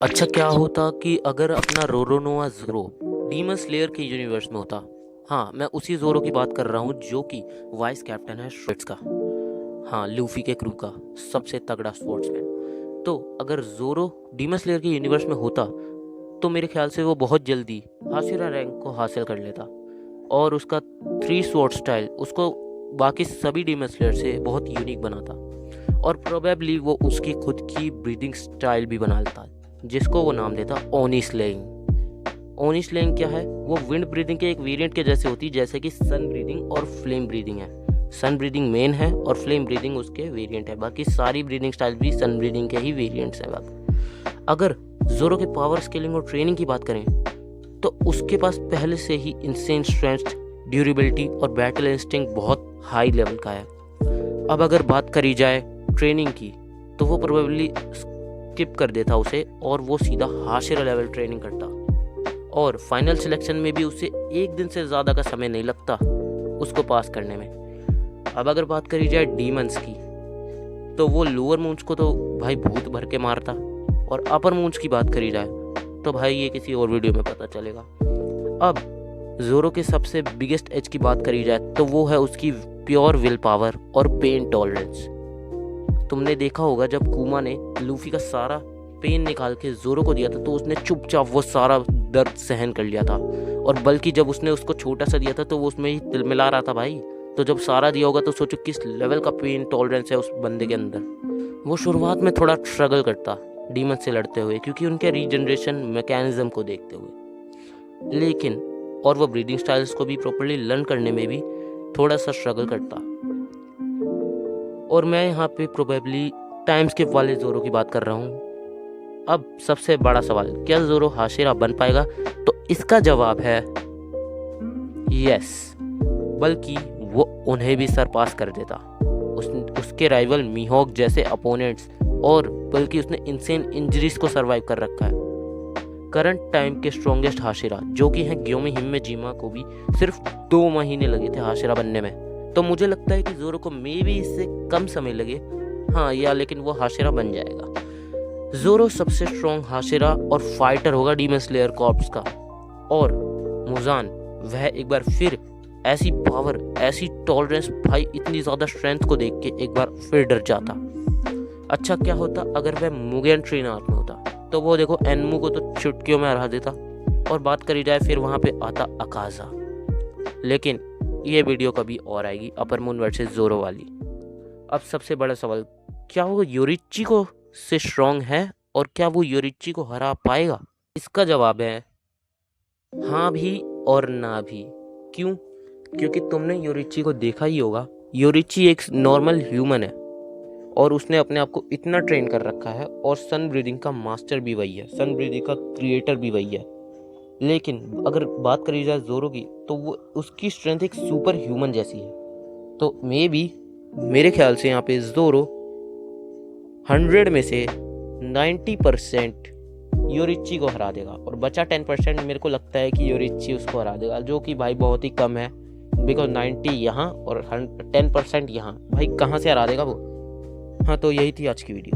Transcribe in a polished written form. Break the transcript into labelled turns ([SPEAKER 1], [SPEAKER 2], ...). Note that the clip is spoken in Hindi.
[SPEAKER 1] अच्छा क्या होता कि अगर अपना रोरोनोआ ज़ोरो डीमन स्लेयर के यूनिवर्स में होता। हाँ, मैं उसी ज़ोरो की बात कर रहा हूँ जो कि वाइस कैप्टन है श्वेट्स का। हाँ, लूफी के क्रू का सबसे तगड़ा स्पोर्ट्समैन। तो अगर ज़ोरो डीमन स्लेयर के यूनिवर्स में होता तो मेरे ख्याल से वो बहुत जल्दी हाशिरा रैंक को हासिल कर लेता और उसका 3 स्वॉर्ड स्टाइल उसको बाकी सभी डीमन स्लेयर से बहुत यूनिक बनाता और प्रोबेबली वो उसकी खुद की ब्रीदिंग स्टाइल भी बना लेता जिसको वो नाम देता ओनी स्लेइंग। ओनी स्लेइंग क्या है? वो विंड ब्रीदिंग के एक वेरिएंट के जैसे होती है, जैसे कि सन ब्रीदिंग और फ्लेम ब्रीदिंग है। सन ब्रीदिंग मेन है और फ्लेम ब्रीदिंग उसके वेरिएंट है। बाकी सारी ब्रीदिंग स्टाइल भी सन ब्रीदिंग के ही वेरिएंट्स हैं। बाकी अगर जोरो के पावर स्केलिंग और ट्रेनिंग की बात करें तो उसके पास पहले से ही इंसेन स्ट्रेंथ, ड्यूरेबिलिटी और बैटल इंस्टिंक्ट बहुत हाई लेवल का है। अब अगर बात करी जाए ट्रेनिंग की तो वो प्रोबेबली स्किप कर देता उसे और वो सीधा हाशिरा लेवल ट्रेनिंग करता और फाइनल सिलेक्शन में भी उसे एक दिन से ज़्यादा का समय नहीं लगता उसको पास करने में। अब अगर बात करी जाए डीमंस की तो वो लोअर मून्स को तो भाई भूत भर के मारता और अपर मून्स की बात करी जाए तो भाई ये किसी और वीडियो में पता चलेगा। अब जोरो के सबसे बिगेस्ट एज की बात करी जाए तो वो है उसकी प्योर विल पावर और पेन टॉलरेंस। तुमने देखा होगा जब कुमा ने लूफी का सारा पेन निकाल के जोरो को दिया था तो उसने चुपचाप वो सारा दर्द सहन कर लिया था और बल्कि जब उसने उसको छोटा सा दिया था तो वो उसमें ही तिलमिला रहा था भाई। तो जब सारा दिया होगा तो सोचो किस लेवल का पेन टॉलरेंस है उस बंदे के अंदर। वो शुरुआत में थोड़ा स्ट्रगल करता डीमन से लड़ते हुए क्योंकि उनके रीजनरेशन मैकेनिज्म को देखते हुए, लेकिन और वो ब्रीदिंग स्टाइल्स को भी प्रॉपर्ली लर्न करने में भी थोड़ा सा स्ट्रगल करता। और मैं यहाँ पे प्रोबेबली टाइम स्किप वाले जोरो की बात कर रहा हूँ। अब सबसे बड़ा सवाल, क्या जोरो हाशिरा बन पाएगा? तो इसका जवाब है यस, बल्कि वो उन्हें भी सरपास कर देता। उसके राइवल मीहॉक जैसे अपोनेंट्स और बल्कि उसने इंसेन इंजरीज को सरवाइव कर रखा है। करंट टाइम के स्ट्रॉन्गेस्ट हाशिरा जो कि हैं ग्योमी हिमेजिमा को भी सिर्फ 2 महीने लगे थे हाशिरा बनने में। तो मुझे लगता है कि जोरो को मे भी इससे कम समय लगे, हाँ, या लेकिन वो हाशिरा बन जाएगा। जोरो सबसे स्ट्रॉन्ग हाशिरा और फाइटर होगा डीमन स्लेयर कॉर्प्स का और मुजान वह एक बार फिर ऐसी पावर, ऐसी टॉलरेंस, भाई इतनी ज़्यादा स्ट्रेंथ को देख के एक बार फिर डर जाता। अच्छा क्या होता अगर वह मुगेन ट्रेन आर्क में होता? तो वो देखो एनमू को तो चुटकियों में हरा देता और बात करी जाए फिर वहाँ पे आता अकाजा। लेकिन ये वीडियो कभी और आएगी, अपर मून वर्सेस जोरो वाली। अब सबसे बड़ा सवाल, क्या वो योरिची को से स्ट्रॉन्ग है और क्या वो योरिची को हरा पाएगा? इसका जवाब है हाँ भी और ना भी। क्यों? क्योंकि तुमने योरिची को देखा ही होगा। योरिची एक नॉर्मल ह्यूमन है और उसने अपने आप को इतना ट्रेन कर रखा है और सन ब्रीदिंग का मास्टर भी वही है, सन ब्रीदिंग का क्रिएटर भी वही है। लेकिन अगर बात करी जाए जोरो की तो वो उसकी स्ट्रेंथ एक सुपर ह्यूमन जैसी है। तो मे बी मेरे ख्याल से यहाँ पे जोरो 100 में से 90% योरिची को हरा देगा और बचा 10% मेरे को लगता है कि योरिची उसको हरा देगा, जो कि भाई बहुत ही कम है। बिकॉज 90 यहाँ और 10% यहाँ, भाई कहाँ से हरा देगा वो। हाँ, तो यही थी आज की वीडियो।